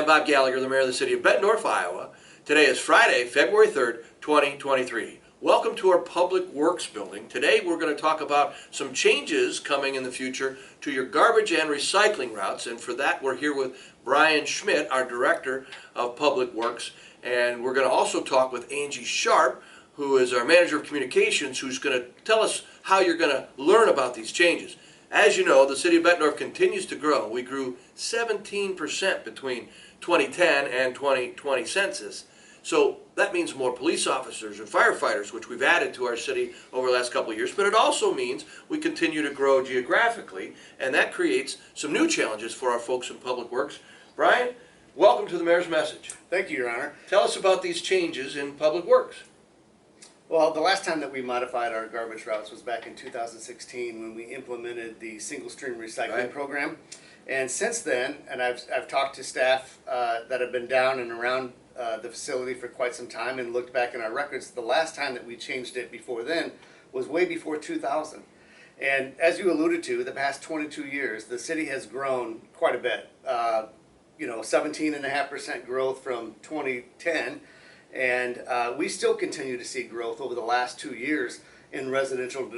Bob Gallagher, the mayor of the city of Bettendorf, Iowa. Today is Friday, February 3rd, 2023. Welcome to our Public Works building. Today we're going to talk about some changes coming in the future to your garbage and recycling routes, and for that we're here with Brian Schmidt, our Director of Public Works, and we're going to also talk with Angie Sharp, who is our Manager of Communications, who's going to tell us how you're going to learn about these changes. As you know, the city of Bettendorf continues to grow. We grew 17% between 2010 and 2020 census. So that means more police officers and firefighters, which we've added to our city over the last couple of years, but it also means we continue to grow geographically, and that creates some new challenges for our folks in Public Works. Brian, welcome to the Mayor's Message. Thank you, Your Honor. Tell us about these changes in Public Works. Well, the last time that we modified our garbage routes was back in 2016 when we implemented the single stream recycling program. And since then, and I've talked to staff that have been down and around the facility for quite some time and looked back in our records. The last time that we changed it before then was way before 2000. And as you alluded to, the past 22 years, the city has grown quite a bit. 17.5% growth from 2010. And we still continue to see growth over the last 2 years in residential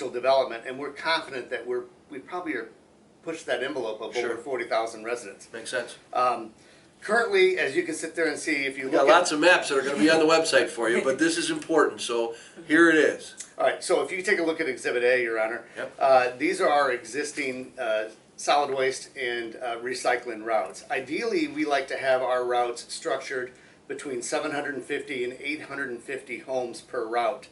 development, and we're confident that we probably are pushed that envelope of over 40,000 residents. Makes sense. Currently, as you can sit there and see, if you look got lots of maps that are going to be on the website for you, but this is important, so here it is. All right, so if you take a look at Exhibit A, Your Honor, these are our existing solid waste and recycling routes. Ideally, we like to have our routes structured between 750 and 850 homes per route.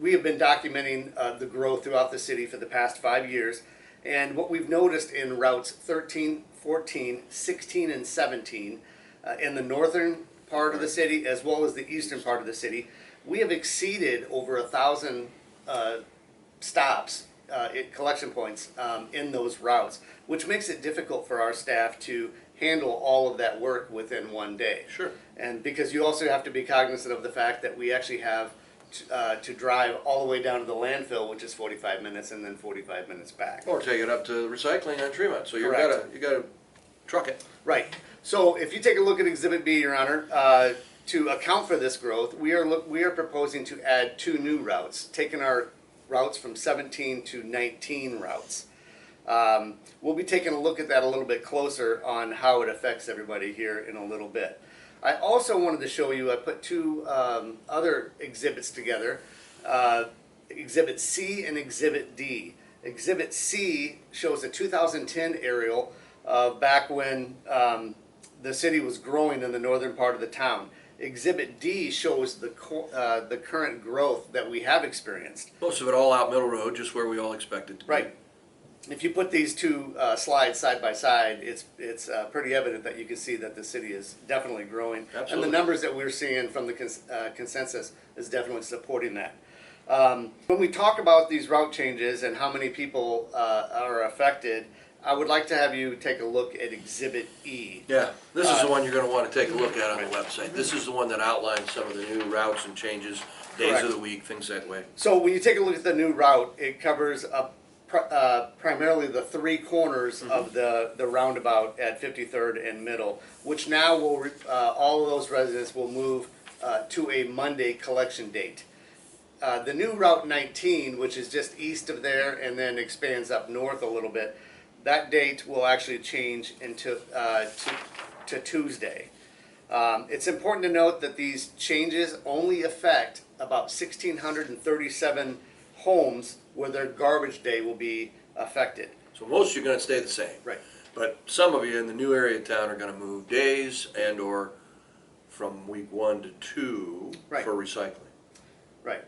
We have been documenting the growth throughout the city for the past 5 years, and what we've noticed in routes 13, 14, 16, and 17 in the northern part of the city as well as the eastern part of the city, we have exceeded over 1,000 stops, collection points in those routes, which makes it difficult for our staff to handle all of that work within one day. Sure. And because you also have to be cognizant of the fact that we actually have to drive all the way down to the landfill, which is 45 minutes, and then 45 minutes back. Or take it up to recycling on Tremont. So you gotta truck it. Right. So if you take a look at Exhibit B, Your Honor, to account for this growth, we are proposing to add 2 new routes, taking our routes from 17 to 19 routes. We'll be taking a look at that a little bit closer on how it affects everybody here in a little bit. I also wanted to show you, I put 2 other exhibits together, Exhibit C and Exhibit D. Exhibit C shows a 2010 aerial back when the city was growing in the northern part of the town. Exhibit D shows the current growth that we have experienced. Most of it all out Middle Road, just where we all expected to be. Right. If you put these 2 slides side by side, it's pretty evident that you can see that the city is definitely growing. Absolutely. And the numbers that we're seeing from the consensus is definitely supporting that. When we talk about these route changes and how many people are affected, I would like to have you take a look at Exhibit E. Yeah, this is the one you're going to want to take a look at on the website. This is the one that outlines some of the new routes and changes, days of the week, things that way. So when you take a look at the new route, it covers primarily the 3 corners of the roundabout at 53rd and Middle, which now will all of those residents will move to a Monday collection date. The new Route 19, which is just east of there and then expands up north a little bit, that date will actually change into to Tuesday. It's important to note that these changes only affect about 1,637 homes where their garbage day will be affected. So most of you are going to stay the same. Right. But some of you in the new area of town are going to move days and or from week 1 to 2 for recycling. Right.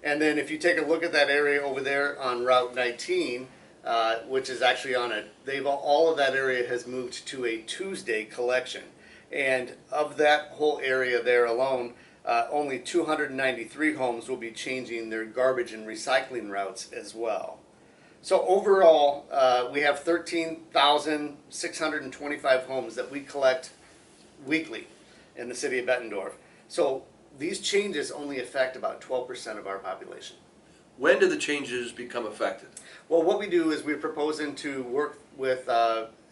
And then if you take a look at that area over there on Route 19, which is actually on all of that area has moved to a Tuesday collection. And of that whole area there alone, only 293 homes will be changing their garbage and recycling routes as well. So overall, we have 13,625 homes that we collect weekly in the city of Bettendorf. So these changes only affect about 12% of our population. When do the changes become effective? Well, what we do is we're proposing to work with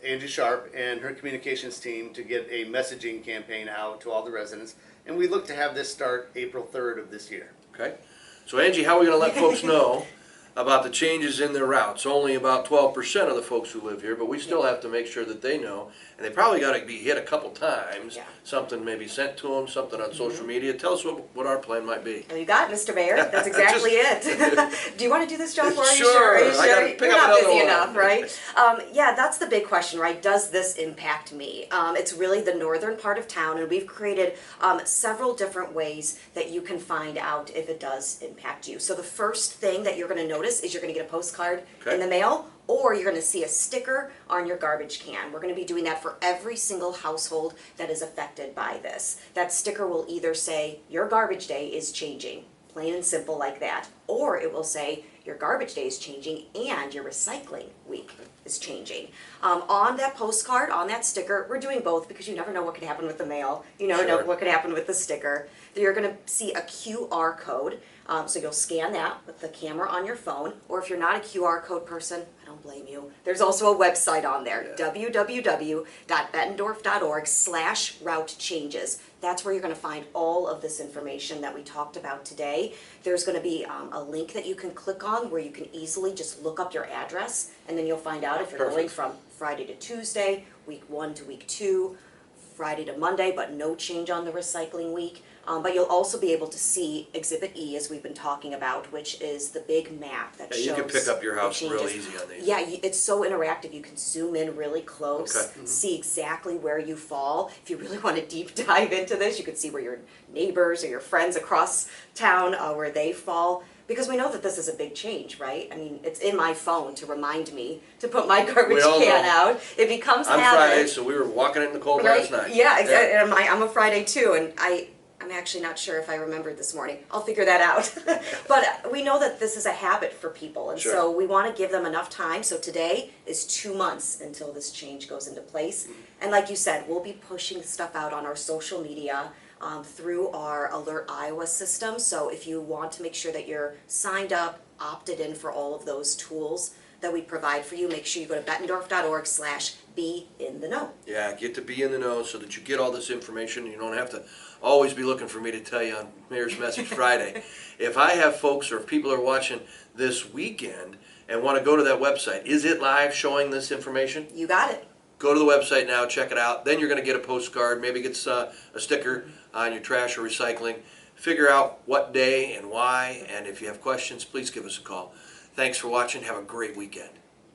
Angie Sharp and her communications team to get a messaging campaign out to all the residents. And we look to have this start April 3rd of this year. Okay. So Angie, how are we going to let folks know about the changes in their routes? Only about 12% of the folks who live here, but we still have to make sure that they know. And they probably got to be hit a couple times. Yeah. Something maybe sent to them, something on social media. Tell us what our plan might be. Well, you got it, Mr. Mayor. That's exactly it. Do you want to do this job for us? Sure. Are you I gotta pick You're up not another busy one. enough, right? Yeah, that's the big question, right? Does this impact me? It's really the northern part of town, and we've created several different ways that you can find out if it does impact you. So the first thing that you're going to notice is you're going to get a postcard in the mail, or you're going to see a sticker on your garbage can. We're going to be doing that for every single household that is affected by this. That sticker will either say, your garbage day is changing, plain and simple like that, or it will say, your garbage day is changing and your recycling week is changing. On that postcard, on that sticker, we're doing both because you never know what could happen with the mail. You never know what could happen with the sticker. You're going to see a QR code. So you'll scan that with the camera on your phone, or if you're not a QR code person, I don't blame you. There's also a website on there, www.bettendorf.org/route changes. That's where you're going to find all of this information that we talked about today. There's going to be a link that you can click on where you can easily just look up your address, and then you'll find out if you're going from Friday to Tuesday, week 1 to week 2, Friday to Monday, but no change on the recycling week. But you'll also be able to see Exhibit E, as we've been talking about, which is the big map that shows. You can pick up your house the real changes. easy on these. Yeah, it's so interactive. You can zoom in really close, Okay. see exactly where you fall. If you really want to deep dive into this, you can see where your neighbors or your friends across town, where they fall. Because we know that this is a big change, right? I mean, it's in my phone to remind me to put my garbage can out. It becomes habit. I'm Friday, so we were walking it in the cold last night. Yeah, exactly. And I'm a Friday too, and I'm actually not sure if I remembered this morning. I'll figure that out. But we know that this is a habit for people, and so we want to give them enough time. So today is 2 months until this change goes into place. And like you said, we'll be pushing stuff out on our social media through our Alert Iowa system. So if you want to make sure that you're signed up, opted in for all of those tools that we provide for you, make sure you go to bettendorf.org/be-in-the-know. Yeah, get to be in the know so that you get all this information. You don't have to always be looking for me to tell you on Mayor's Message Friday. If I have folks or if people are watching this weekend and want to go to that website, is it live showing this information? You got it. Go to the website now, check it out. Then you're going to get a postcard, maybe get a sticker on your trash or recycling. Figure out what day and why, and if you have questions, please give us a call. Thanks for watching. Have a great weekend.